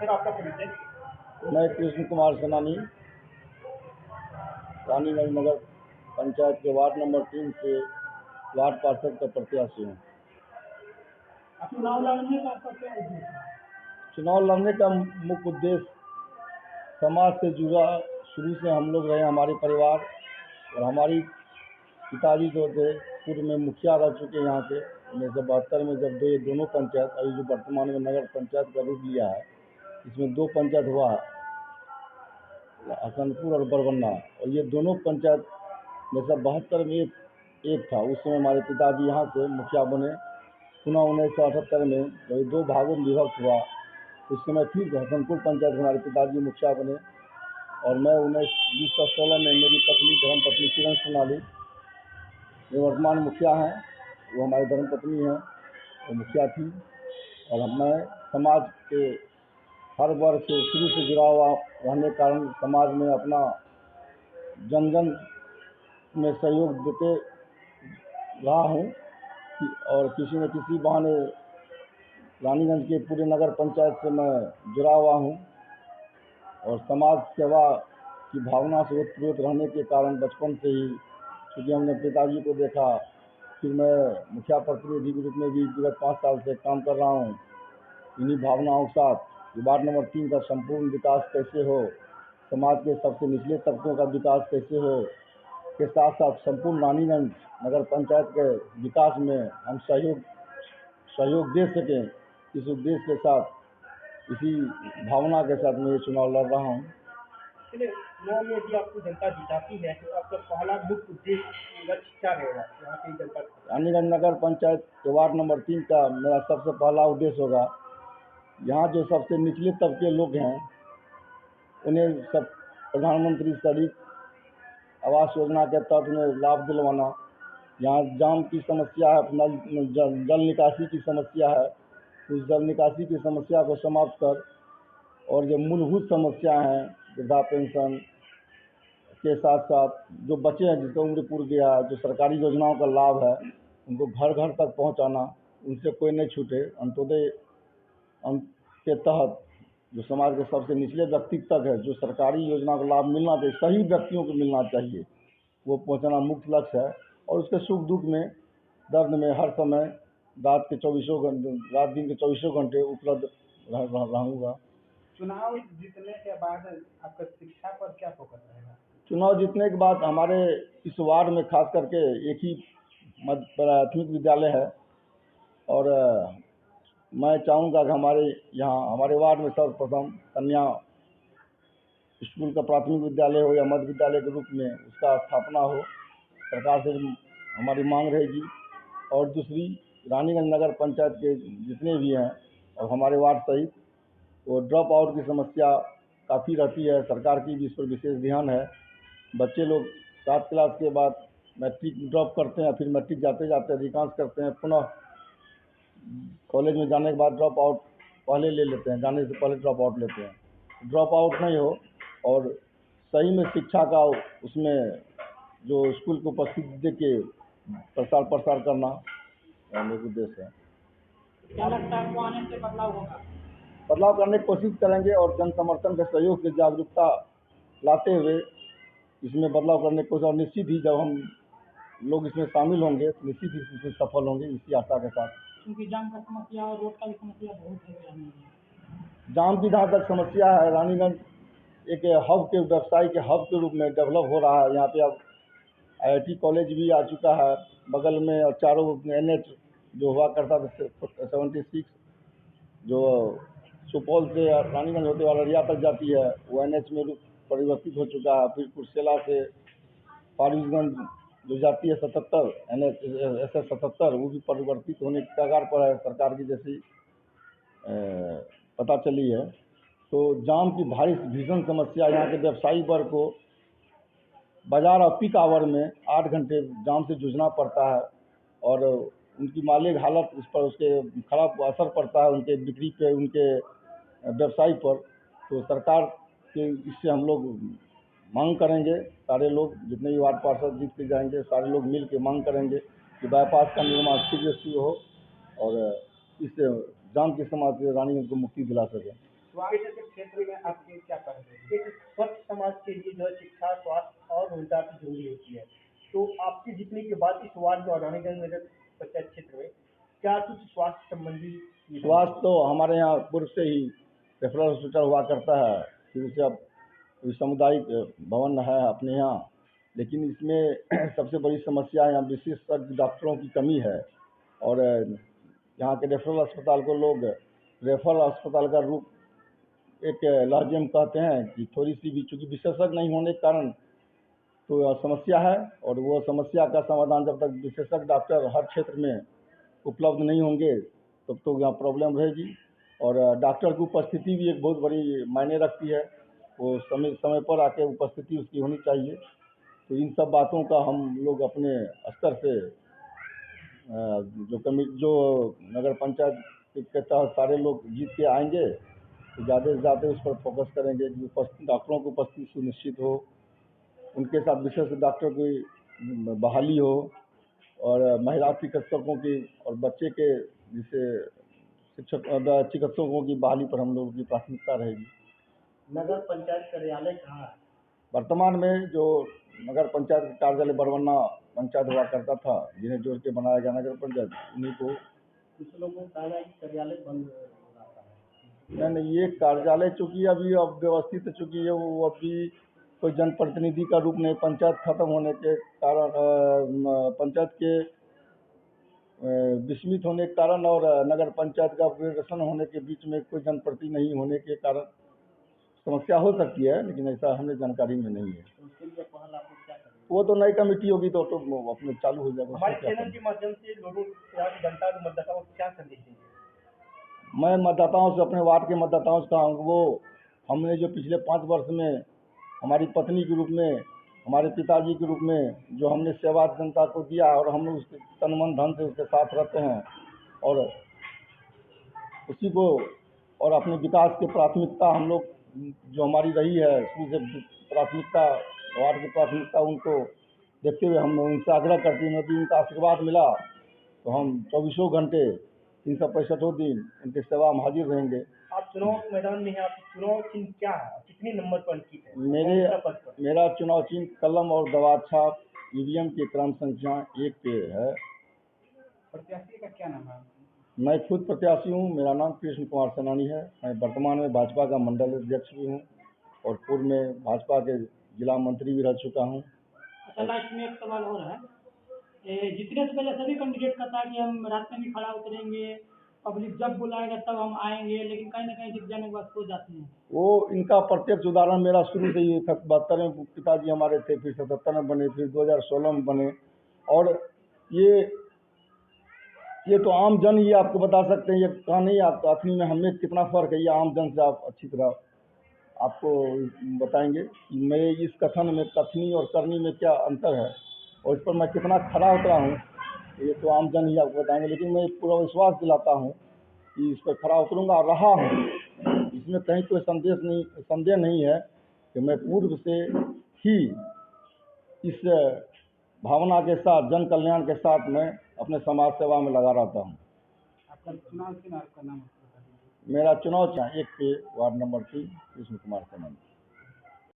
फिर आपका परिचय। मैं कृष्ण कुमार सेनानी रानीगंज नगर पंचायत के वार्ड नंबर 3 से वार्ड पार्षद का प्रत्याशी हूँ। चुनाव लड़ने का आपका क्या उद्देश्य है? चुनाव लड़ने का मुख्य उद्देश्य समाज से जुड़ा, शुरू से हम लोग रहे, हमारे परिवार और हमारी पिताजी जो थे पूर्व में मुखिया रह चुके यहाँ के 1972 में, जब ये दोनों पंचायत, अभी जो वर्तमान में नगर पंचायत का रूप लिया है, इसमें 2 पंचायत हुआ है, हसनपुर और बरबन्ना, और ये दोनों पंचायत में से 72 में एक था। उस समय हमारे पिताजी यहाँ से मुखिया बने। पुनः 1978 में जब ये 2 भागों में विभक्त हुआ, उस समय फिर हसनपुर पंचायत हमारे पिताजी मुखिया बने, और मैं 1916 में मेरी पत्नी धर्मपत्नी किरण सोनाली जो वर्तमान मुखिया हैं, वो हमारी धर्मपत्नी हैं, वो मुखिया थी। और मैं समाज के हर वर्ग से शुरू से जुड़ा हुआ रहने के कारण समाज में अपना जन जन में सहयोग देते रहा हूँ, और किसी न किसी बहाने रानीगंज के पूरे नगर पंचायत से मैं जुड़ा हुआ हूँ। और समाज सेवा की भावना से ओतप्रोत रहने के कारण बचपन से ही, क्योंकि हमने पिताजी को देखा, फिर मैं मुखिया प्रतिनिधि के रूप में भी विगत 5 साल से काम कर रहा हूँ। इन्हीं भावनाओं के साथ वार्ड नंबर 3 का संपूर्ण विकास कैसे हो, समाज के सबसे निचले तबकों का विकास कैसे हो, के साथ साथ संपूर्ण रानीगंज नगर पंचायत के विकास में हम सहयोग दे सकें, इस उद्देश्य के साथ, इसी भावना के साथ मैं ये चुनाव लड़ रहा हूँ। चलिए, चुनाव में यदि आपको जनता जिताती है तो आपका पहला मुख्य उद्देश्य लक्ष्य क्या रहेगा यहाँ की जनता? रानीगंज नगर पंचायत के वार्ड नंबर 3 का मेरा सबसे पहला उद्देश्य होगा, यहाँ जो सबसे निचले तबके लोग हैं उन्हें सब प्रधानमंत्री शहरी आवास योजना के तहत उन्हें लाभ दिलवाना। यहाँ जाम की समस्या है, जल निकासी की समस्या है, उस जल निकासी की समस्या को समाप्त कर, और जो मूलभूत समस्या हैं वृद्धा पेंशन के साथ साथ जो बच्चे हैं जिसका उम्र पूर गया, जो सरकारी योजनाओं का लाभ है उनको घर घर तक पहुंचाना, उनसे कोई नहीं छूटे। अंत्योदय के तहत जो समाज के सबसे निचले व्यक्ति तक है, जो सरकारी योजना का लाभ मिलना चाहिए, सही व्यक्तियों को मिलना चाहिए, वो पहुंचाना मुख्य लक्ष्य है। और उसके सुख दुख में, दर्द में हर समय रात दिन के 24 घंटे उपलब्ध रहूँगा। चुनाव जीतने के बाद आपका शिक्षा पर क्या फोकस रहेगा? चुनाव जीतने के बाद हमारे इस वार्ड में खास करके एक ही मध्य प्राथमिक विद्यालय है, और मैं चाहूँगा कि हमारे वार्ड में सर्वप्रथम कन्या स्कूल का प्राथमिक विद्यालय हो या मध्य विद्यालय के रूप में उसका स्थापना हो, सरकार से हमारी मांग रहेगी। और दूसरी, रानीगंज नगर पंचायत के जितने भी हैं और हमारे वार्ड सहित, वो ड्रॉप आउट की समस्या काफ़ी रहती है, सरकार की भी इस पर विशेष ध्यान है। बच्चे लोग 7 क्लास के बाद मैट्रिक ड्रॉप करते हैं, फिर मैट्रिक जाते जाते अधिकांश करते हैं, पुनः कॉलेज में जाने के बाद ड्रॉप आउट पहले ले लेते हैं, जाने से पहले ड्रॉप आउट लेते हैं। ड्रॉप आउट नहीं हो और सही में शिक्षा का उसमें जो स्कूल को उपस्थिति दे के प्रसार करना मेरा उद्देश्य है। क्या लगता है आपको आने से बदलाव होगा? बदलाव करने की कोशिश करेंगे, और जन समर्थन के सहयोग से जागरूकता लाते हुए इसमें बदलाव करने की कोशिश, और निश्चित ही जब हम लोग इसमें शामिल होंगे तो निश्चित ही इसमें सफल होंगे, इसी आशा के साथ। क्योंकि जाम का समस्या और रोड का भी समस्या बहुत है। जाम की जहाँ तक समस्या है, रानीगंज एक हब के, व्यवसाय के हब के रूप में डेवलप हो रहा है। यहाँ पे अब IIT कॉलेज भी आ चुका है बगल में, और चारों NH जो हुआ करता था 76 जो सुपौल से रानीगंज होते हुए अररिया तक जाती है, वो NH में परिवर्तित हो चुका है। फिर कुर्सेला से फारबिसगंज जो जाती है 77 NH SS 77, वो भी परिवर्तित होने की कगार पर है, सरकार की जैसी पता चली है। तो जाम की भारी भीषण समस्या, यहाँ के व्यवसायी वर्ग को बाजार और पीक आवर में 8 घंटे जाम से जूझना पड़ता है, और उनकी माली हालत इस पर, उसके खराब असर पड़ता है उनके बिक्री पे, उनके व्यवसाय पर। तो सरकार के इससे हम लोग मांग करेंगे, सारे लोग जितने भी वार्ड पार्षद जीत के जाएंगे, सारे लोग मिल के मांग करेंगे कि बाईपास का निर्माण शीघ्र शुरू हो और इससे जाम की समस्या से रानीगंज को मुक्ति दिला सकें। स्वास्थ्य के क्षेत्र में आपके क्या कहना है? एक स्वच्छ समाज के लिए जो है शिक्षा, स्वास्थ्य और रोजगार की जरूरी होती है। तो आपके जीतने के बाद इस वार्ड में और रानीगंज नगर पंचायत क्षेत्र में क्या कुछ स्वास्थ्य संबंधी स्वास्थ्य तो हमारे यहाँ पूर्व से ही रेफरल हॉस्पिटल हुआ करता है, फिर से अब सामुदायिक भवन है अपने यहाँ, लेकिन इसमें सबसे बड़ी समस्या यहाँ विशेषज्ञ डॉक्टरों की कमी है। और यहाँ के रेफरल अस्पताल को लोग रेफरल अस्पताल का रूप एक लहजे में कहते हैं कि थोड़ी सी भी, चूँकि विशेषज्ञ नहीं होने के कारण तो यह समस्या है। और वो समस्या का समाधान जब तक विशेषज्ञ डॉक्टर हर क्षेत्र में उपलब्ध नहीं होंगे तब तो यहाँ प्रॉब्लम रहेगी। और डॉक्टर की उपस्थिति भी एक बहुत बड़ी मायने रखती है, वो समय समय पर आके उपस्थिति उसकी होनी चाहिए। तो इन सब बातों का हम लोग अपने स्तर से जो नगर पंचायत के तहत सारे लोग जीत के आएंगे तो ज़्यादा से ज़्यादा उस पर फोकस करेंगे कि डॉक्टरों की उपस्थिति सुनिश्चित हो, उनके साथ विशेष डॉक्टर की बहाली हो, और महिला चिकित्सकों की और बच्चे के जिसे चिकित्सकों की बहाली पर हम लोगों की प्राथमिकता रहेगी। नगर पंचायत कार्यालय कहाँ है? वर्तमान में जो नगर पंचायत का कार्यालय बरवन्ना पंचायत हुआ करता था, जिन्हें जोड़ के बनाया गया नगर पंचायत, उन्हीं को कुछ लोगों का कहना है कि कार्यालय बंद हो रहा है। नहीं, ये कार्यालय चूँकि अभी अब व्यवस्थित, चूँकि ये वो अभी कोई जनप्रतिनिधि का रूप नहीं, पंचायत खत्म होने के कारण पंचायत के विस्मित होने के कारण और नगर पंचायत का अपग्रेडेशन होने के बीच में कोई जनप्रतिनिधि नहीं होने के कारण समस्या हो सकती है, लेकिन ऐसा हमें जानकारी में नहीं है। तो उसके लिए पहल आपको क्या करना है? वो तो नई कमेटी होगी तो अपने चालू हो जाएगा। हमारे चैनल के माध्यम से लोगों या जनता और मतदाताओं को क्या संदेश देंगे? मैं मतदाताओं से, अपने वार्ड के मतदाताओं से कहूँगा, वो हमने जो पिछले 5 वर्ष में हमारी पत्नी के रूप में, हमारे पिताजी के रूप में जो हमने सेवा जनता को दिया और हम लोग उसके तन मन धन से उसके साथ रहते हैं, और उसी को और अपने विकास की प्राथमिकता हम लोग जो हमारी रही है शुरू से प्राथमिकता, वार्ड की प्राथमिकता, उनको देखते हुए हम उनसे आग्रह करते हैं। यदि उनका आशीर्वाद मिला तो हम 24 घंटे 365 दिन उनकी सेवा में हाजिर रहेंगे। आप चुनाव मैदान में हैं, आपकी चुनाव चिन्ह क्या है? कितने नंबर पर अंकित है? मेरा चुनाव चिन्ह कलम और दवा छाप ईवीएम के क्रम संख्या 1 पे है। प्रत्याशी का क्या नाम है? मैं खुद प्रत्याशी हूँ, मेरा नाम कृष्ण कुमार सेनानी है। मैं वर्तमान में भाजपा का मंडल अध्यक्ष भी हूँ और पूर्व में भाजपा के जिला मंत्री भी रह चुका हूँ। अच्छा, लास्ट में एक सवाल और है। जितने से पहले सभी कैंडिडेट का था कि हम रात में भी खड़ा उतरेंगे, पब्लिक जब बुलाएगा तब हम आएंगे, लेकिन कहीं ना कहीं जीत जाने के बाद सो जाते हैं। वो इनका प्रत्यक्ष उदाहरण मेरा शुरू से ही 72 में पिताजी हमारे थे, फिर 77 में बने, फिर 2016 में बने। और ये तो आम जन ही आपको बता सकते हैं, ये कहा नहीं आप असली में हमें कितना फ़र्क है, ये आम जन से आप अच्छी तरह आपको बताएंगे कि मेरे इस कथन में, कथनी और करनी में क्या अंतर है और इस पर मैं कितना खरा उतरा हूँ, ये तो आम जन ही आपको बताएंगे। लेकिन मैं पूरा विश्वास दिलाता हूँ कि इस पर खरा उतरूँगा और रहा हूँ, इसमें कहीं कोई संदेह नहीं है कि मैं पूर्व से ही इस भावना के साथ, जन कल्याण के साथ मैं अपने समाज सेवा में लगा रहता हूँ। आपका चुनाव चिन्ह, आपका नाम? मेरा चुनाव चिन्ह 1 पे वार्ड नंबर 3 कृष्ण कुमार सेनानी।